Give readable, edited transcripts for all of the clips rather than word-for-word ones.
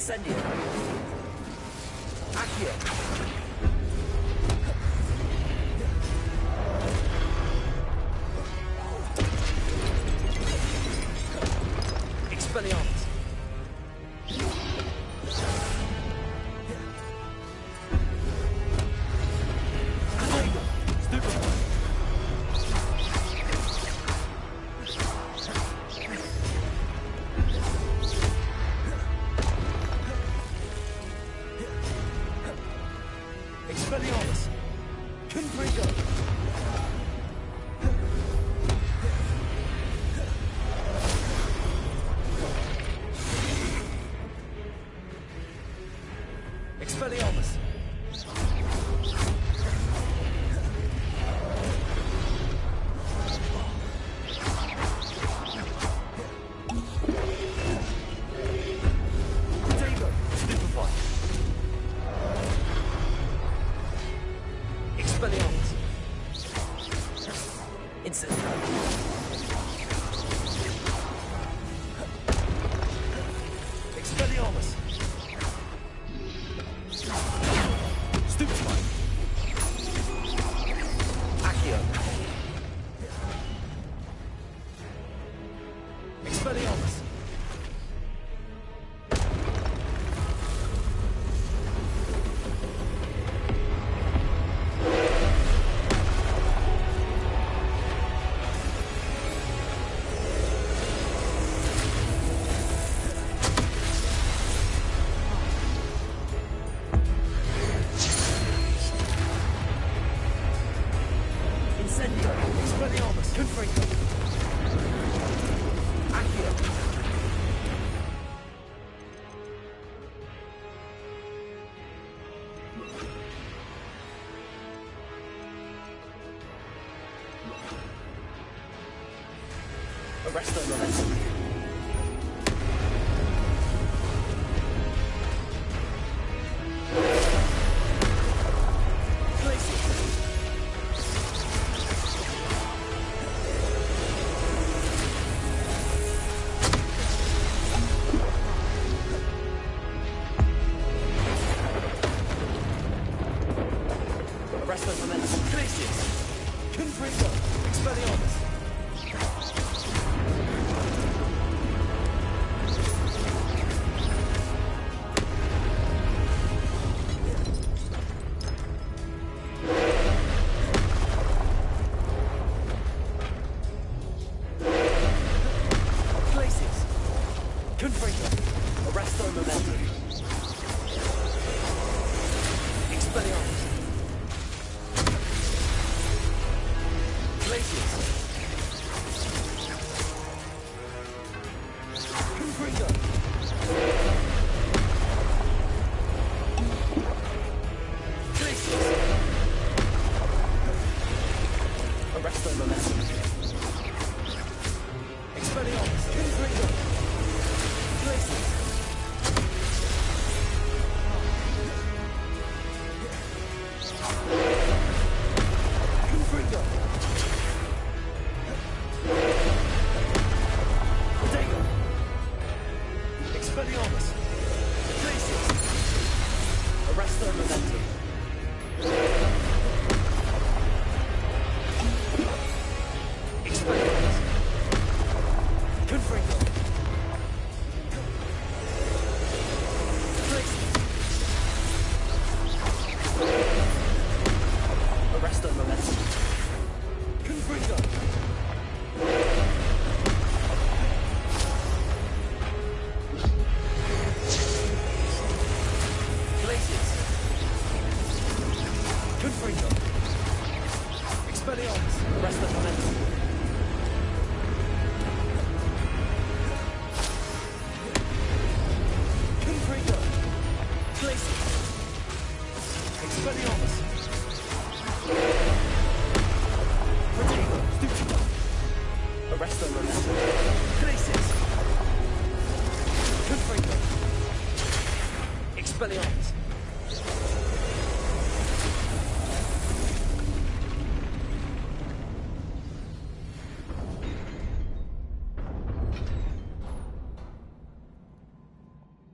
Incendio. Accio. Expelliarmus. Expelliarmus. Confringo. Expelliarmus. Potato. Stupefy. Expelliarmus. Incendio. Expelliarmus. Stupefy. Accio. Expelliarmus. Incendio. Expelliarmus. Confringo. Accio. Arresto momentum. Arresto momentum. Glacius. Confringo. Expelliarmus. Glacius. Confringo. Arresto momentum. Expelliarmus. Glacius. Confringo. Glacius. Arresto momentum. Expelliarmus. Confringo. Glacius. Confringo.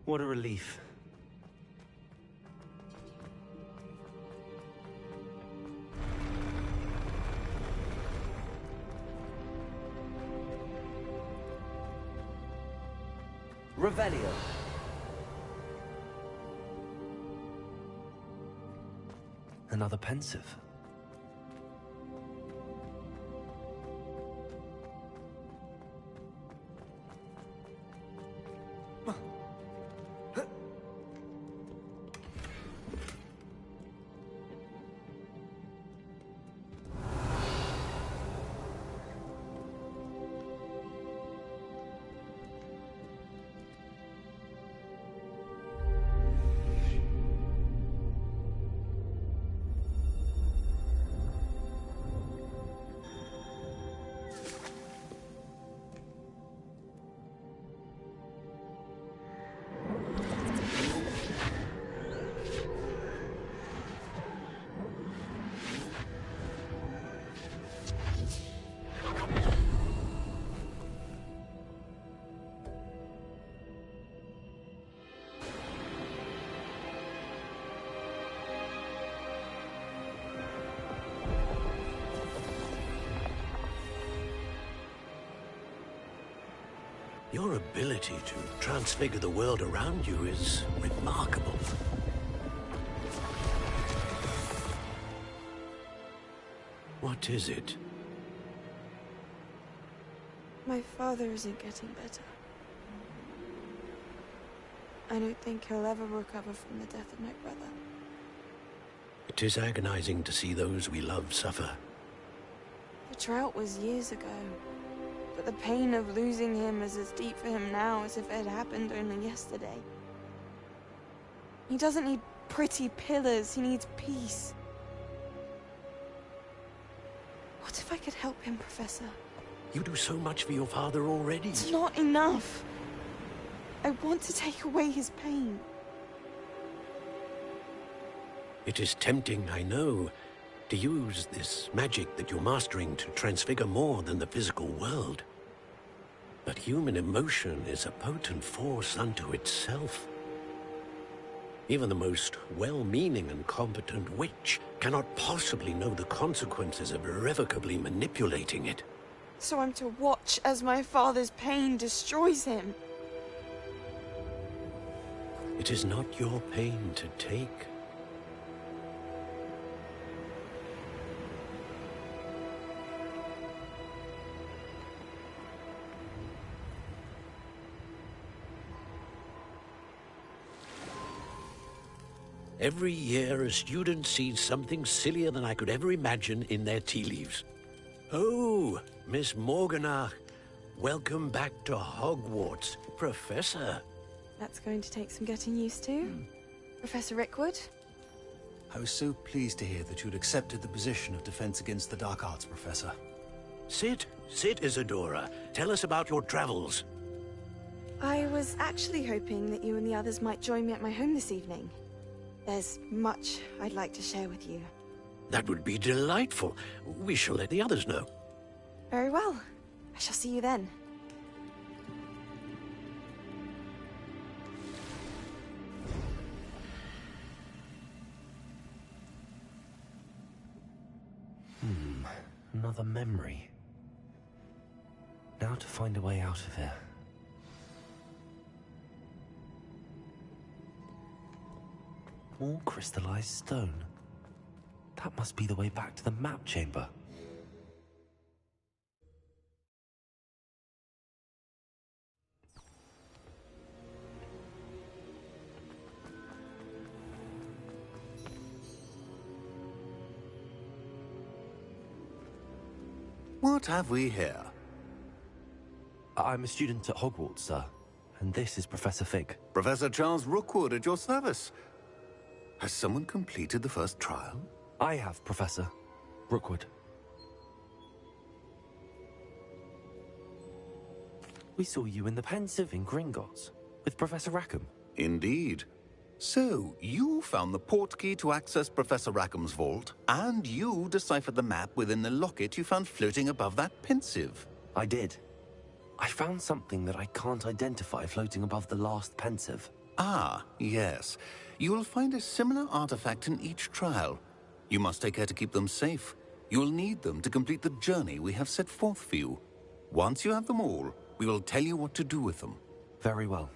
What a relief. Revelio. Another pensive. Your ability to transfigure the world around you is remarkable. What is it? My father isn't getting better. I don't think he'll ever recover from the death of my brother. It is agonizing to see those we love suffer. The drought was years ago, but the pain of losing him is as deep for him now as if it had happened only yesterday. He doesn't need pretty pillars, he needs peace. What if I could help him, Professor? You do so much for your father already. It's not enough. I want to take away his pain. It is tempting, I know, to use this magic that you're mastering to transfigure more than the physical world. But human emotion is a potent force unto itself. Even the most well-meaning and competent witch cannot possibly know the consequences of irrevocably manipulating it. So I'm to watch as my father's pain destroys him. It is not your pain to take. Every year, a student sees something sillier than I could ever imagine in their tea leaves. Oh, Miss Morganach, welcome back to Hogwarts, Professor. That's going to take some getting used to. Professor Rickwood? I was so pleased to hear that you'd accepted the position of Defense Against the Dark Arts, Professor. Sit, Isadora. Tell us about your travels. I was actually hoping that you and the others might join me at my home this evening. There's much I'd like to share with you. That would be delightful. We shall let the others know. Very well. I shall see you then. Another memory. Now to find a way out of here. More crystallized stone. That must be the way back to the map chamber. What have we here? I'm a student at Hogwarts, sir. And this is Professor Fig. Professor Charles Rookwood at your service. Has someone completed the first trial? I have, Professor. Rookwood. We saw you in the Pensive in Gringotts, with Professor Rackham. Indeed. So, you found the portkey to access Professor Rackham's vault, and you deciphered the map within the locket you found floating above that Pensive. I did. I found something that I can't identify floating above the last Pensive. Ah, yes. You will find a similar artifact in each trial. You must take care to keep them safe. You will need them to complete the journey we have set forth for you. Once you have them all, we will tell you what to do with them. Very well.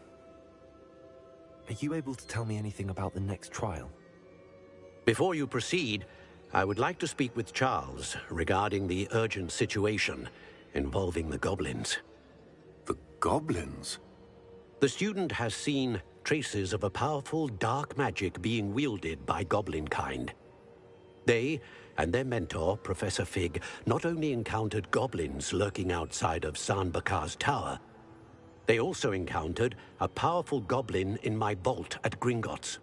Are you able to tell me anything about the next trial? Before you proceed, I would like to speak with Charles regarding the urgent situation involving the goblins. The goblins? The student has seen traces of a powerful dark magic being wielded by goblin kind. They and their mentor, Professor Fig, not only encountered goblins lurking outside of San Bakar's tower, they also encountered a powerful goblin in my vault at Gringotts.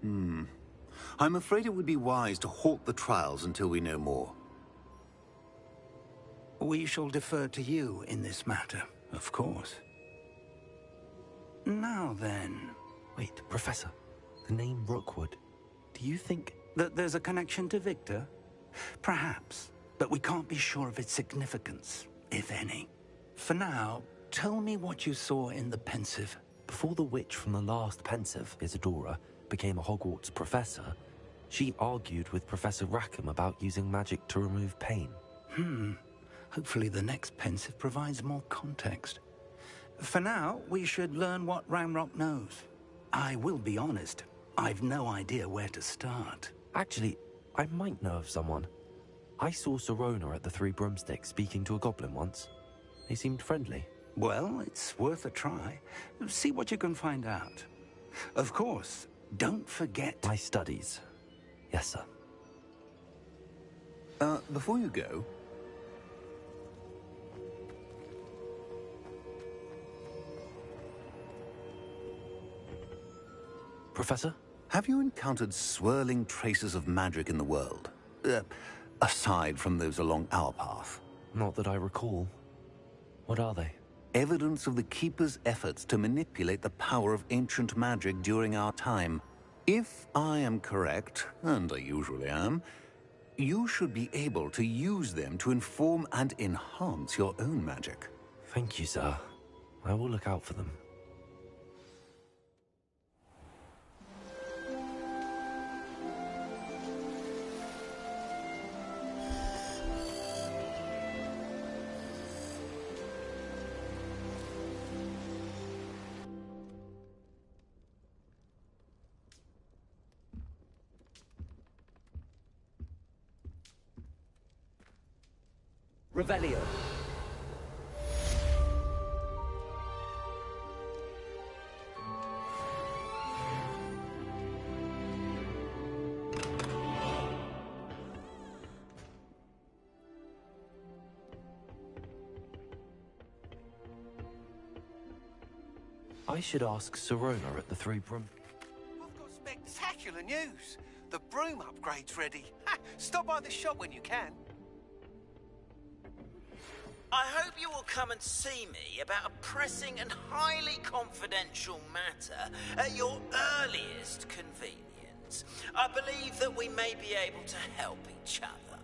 I'm afraid it would be wise to halt the trials until we know more. We shall defer to you in this matter, of course. Now then... Wait, Professor. The name Rookwood. Do you think... that there's a connection to Victor? Perhaps, but we can't be sure of its significance, if any. For now, tell me what you saw in the Pensive. Before the witch from the last Pensive, Isadora, became a Hogwarts professor, she argued with Professor Rackham about using magic to remove pain. Hopefully the next Pensive provides more context. For now, we should learn what Ramrock knows. I will be honest, I've no idea where to start. Actually, I might know of someone. I saw Sirona at the Three Broomsticks speaking to a goblin once. They seemed friendly. Well, it's worth a try. See what you can find out. Of course, don't forget... My studies. Yes, sir. Before you go... Professor? Have you encountered swirling traces of magic in the world? Aside from those along our path? Not that I recall. What are they? Evidence of the Keeper's efforts to manipulate the power of ancient magic during our time. If I am correct, and I usually am, you should be able to use them to inform and enhance your own magic. Thank you, sir. I will look out for them. Revelio. I should ask Sirona at the Three Broom... I've got spectacular news. The broom upgrade's ready. Ha! Stop by the shop when you can. I hope you will come and see me about a pressing and highly confidential matter at your earliest convenience. I believe that we may be able to help each other.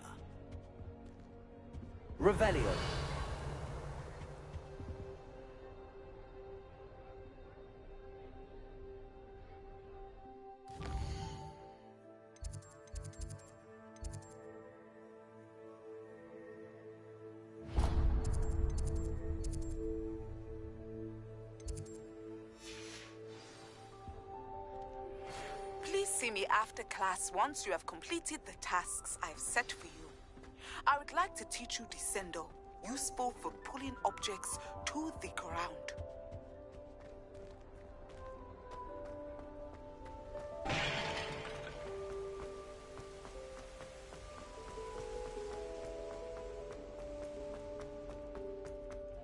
Revelio. Please see me after class once you have completed the tasks I've set for you. I would like to teach you Descendo, useful for pulling objects to the ground.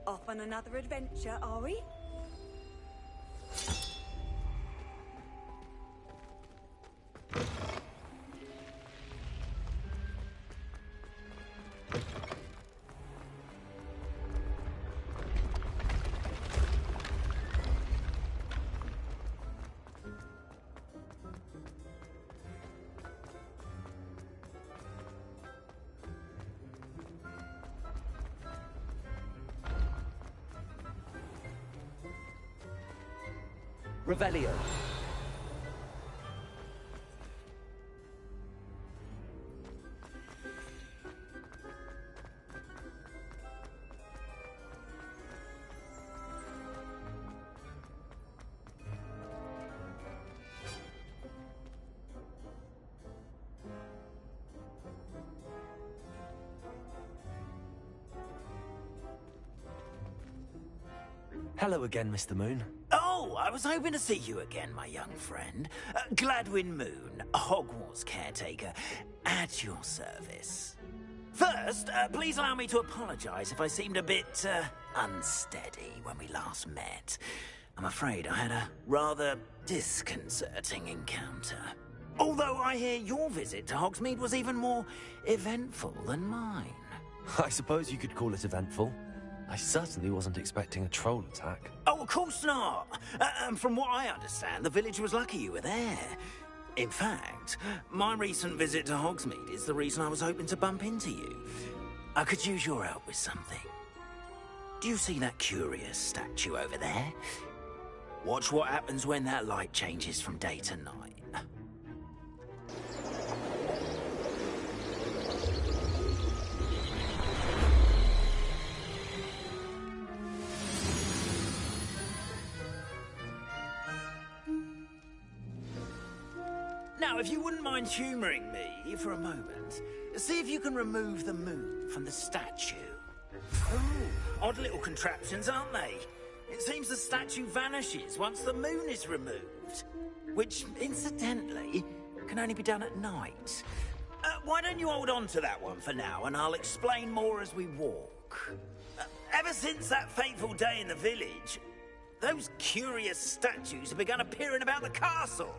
Off on another adventure, are we? Revelio. Hello again, Mr. Moon. Oh, I was hoping to see you again, my young friend. Gladwin Moon, Hogwarts caretaker, at your service. First, please allow me to apologize if I seemed a bit, unsteady when we last met. I'm afraid I had a rather disconcerting encounter. Although I hear your visit to Hogsmeade was even more eventful than mine. I suppose you could call it eventful. I certainly wasn't expecting a troll attack. Oh, of course not. From what I understand, the village was lucky you were there. In fact, my recent visit to Hogsmeade is the reason I was hoping to bump into you. I could use your help with something. Do you see that curious statue over there? Watch what happens when that light changes from day to night. Now, if you wouldn't mind humouring me for a moment, see if you can remove the moon from the statue. Oh, odd little contraptions, aren't they? It seems the statue vanishes once the moon is removed. Which, incidentally, can only be done at night. Why don't you hold on to that one for now, and I'll explain more as we walk. Ever since that fateful day in the village, those curious statues have begun appearing about the castle.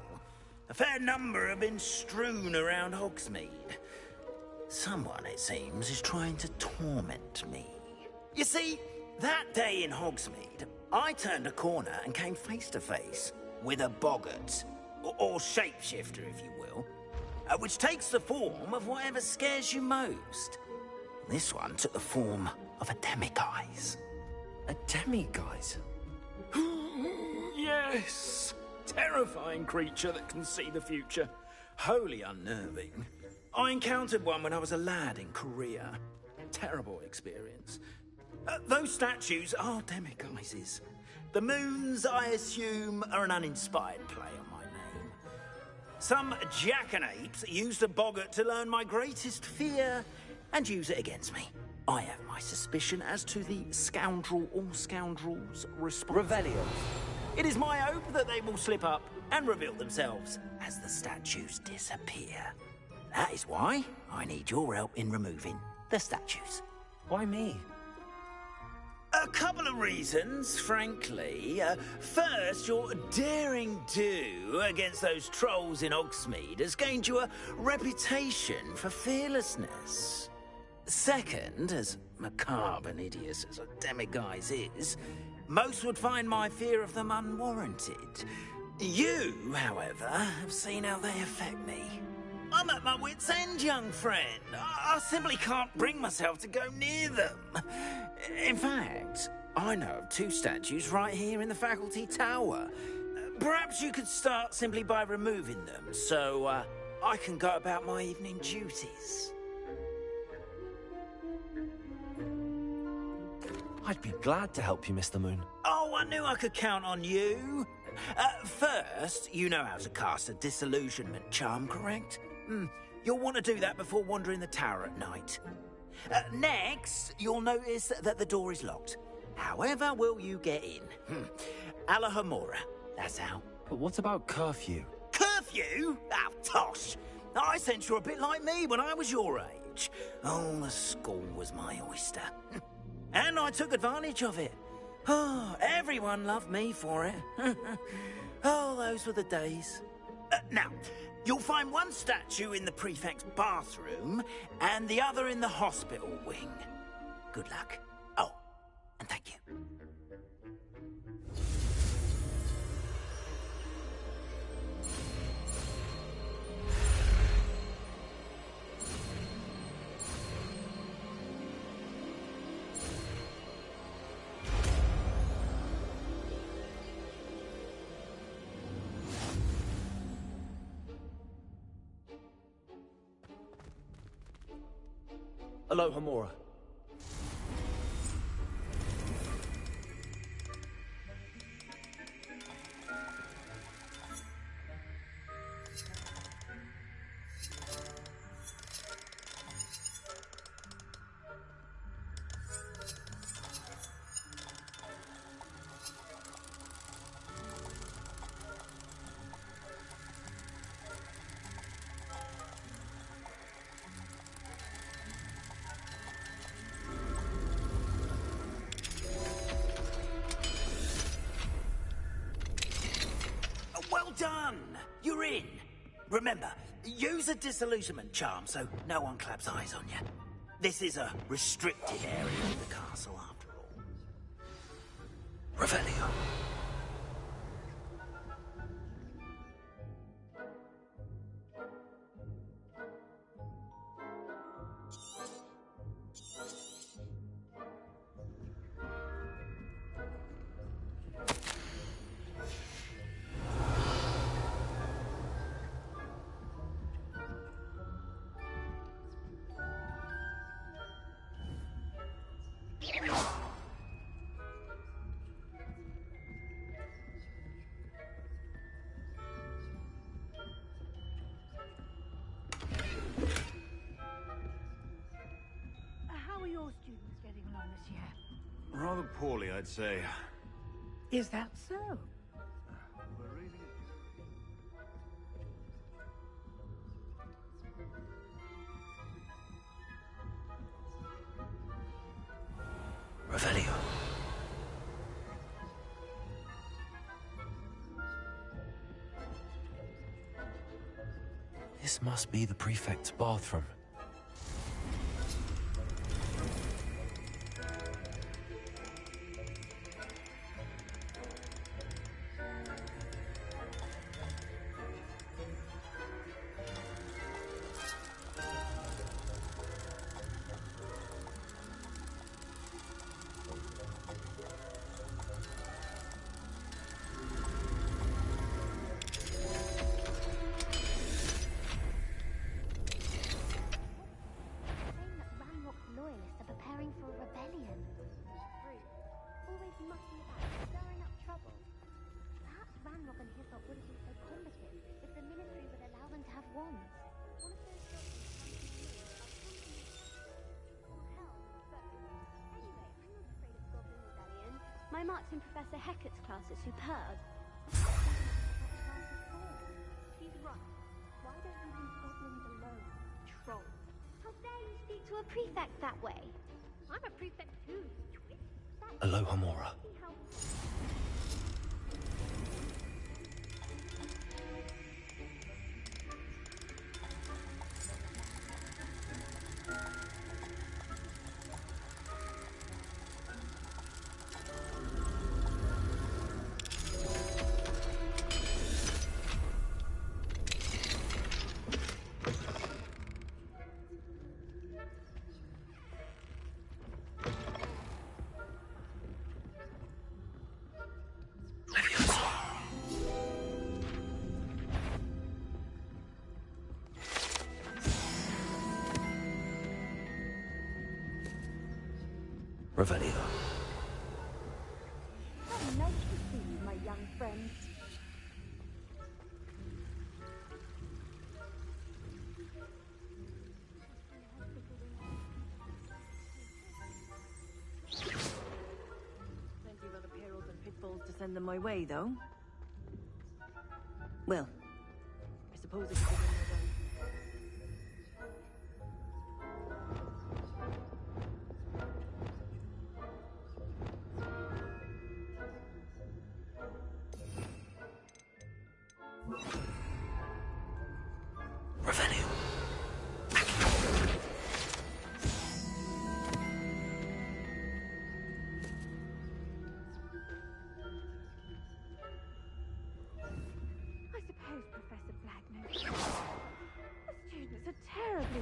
A fair number have been strewn around Hogsmeade. Someone, it seems, is trying to torment me. You see, that day in Hogsmeade, I turned a corner and came face to face with a boggart, or shapeshifter, if you will, which takes the form of whatever scares you most. This one took the form of a demiguise. A demiguise? Yes! Terrifying creature that can see the future. Wholly unnerving. I encountered one when I was a lad in Korea. Terrible experience. Those statues are demiguises. The moons, I assume, are an uninspired play on my name. Some jackanapes used a boggart to learn my greatest fear and use it against me. I have my suspicion as to the scoundrel or scoundrels responsible. Revelio. It is my hope that they will slip up and reveal themselves as the statues disappear. That is why I need your help in removing the statues. Why me? A couple of reasons, frankly. First, your daring do against those trolls in Hogsmeade has gained you a reputation for fearlessness. Second, as macabre and hideous as a demiguise is, most would find my fear of them unwarranted. You, however, have seen how they affect me. I'm at my wit's end, young friend. I simply can't bring myself to go near them. In fact, I know of two statues right here in the faculty tower. Perhaps you could start simply by removing them, so I can go about my evening duties. I'd be glad to help you, Mr. Moon. Oh, I knew I could count on you. First, you know how to cast a disillusionment charm, correct? You'll want to do that before wandering the tower at night. Next, you'll notice that the door is locked. However will you get in? Alahomora, that's how. But what about curfew? Curfew? Oh, tosh. I sense you're a bit like me when I was your age. Oh, the school was my oyster. And I took advantage of it. Oh, everyone loved me for it. Oh, those were the days. Now, you'll find one statue in the prefect's bathroom and the other in the hospital wing. Good luck. Oh, and thank you. Aloha Mora. Well done! You're in. Remember, use a disillusionment charm so no one claps eyes on you. This is a restricted area of the castle, after all. Revelio. How are your students getting along this year? Rather poorly, I'd say. Is that so? We're raising Revelio. This must be the prefect's bathroom. My marks in Professor Hecat's class are superb. She's right. Why don't you leave goblins alone, troll? How dare you speak to a prefect that way? I'm a prefect too, you twit. Aloha Mora. Revelio. How nice to see you, my young friend. Plenty of other perils and pitfalls to send them my way, though. Well, I suppose it's a good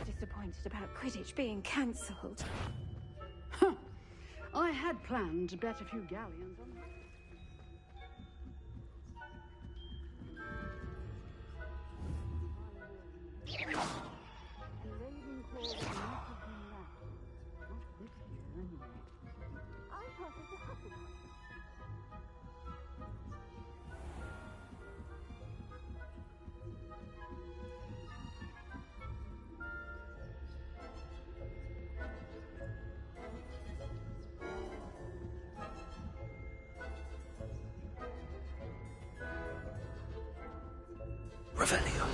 Disappointed about Quidditch being cancelled. I had planned to bet a few galleons on that. Revelio.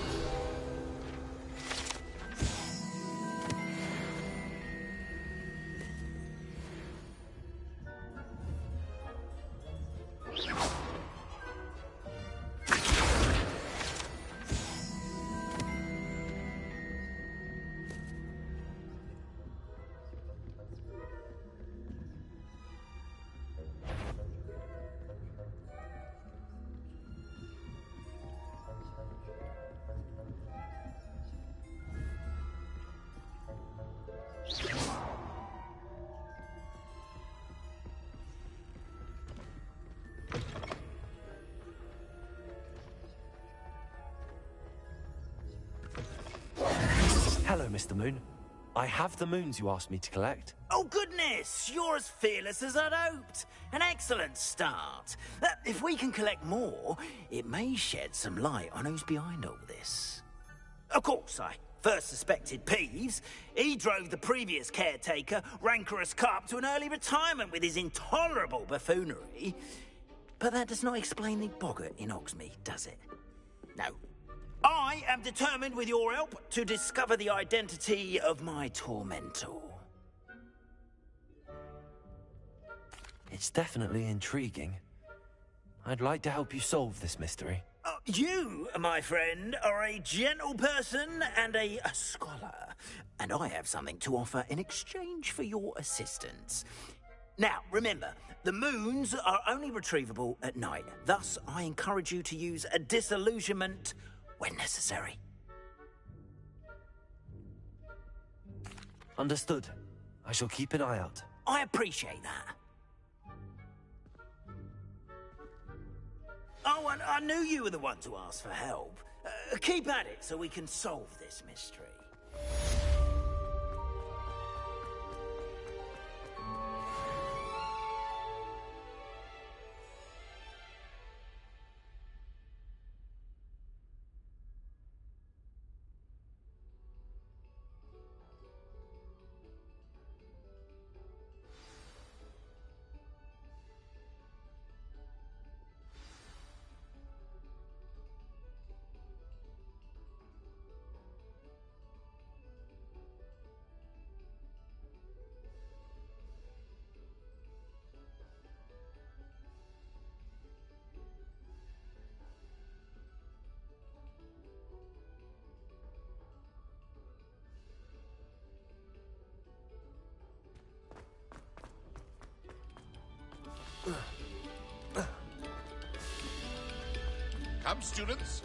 Hello, Mr. Moon. I have the moons you asked me to collect. Oh, goodness! You're as fearless as I'd hoped. An excellent start. If we can collect more, it may shed some light on who's behind all this. Of course, I first suspected Peeves. He drove the previous caretaker, Rancorous Carp, to an early retirement with his intolerable buffoonery. But that does not explain the boggart in Hogsmeade, does it? No. I am determined, with your help, to discover the identity of my tormentor. It's definitely intriguing. I'd like to help you solve this mystery. You, my friend, are a gentle person and a scholar, and I have something to offer in exchange for your assistance. Now, remember, the moons are only retrievable at night. Thus, I encourage you to use a disillusionment when necessary. Understood. I shall keep an eye out. I appreciate that. Oh, and I knew you were the one to ask for help. Keep at it so we can solve this mystery. Come, students.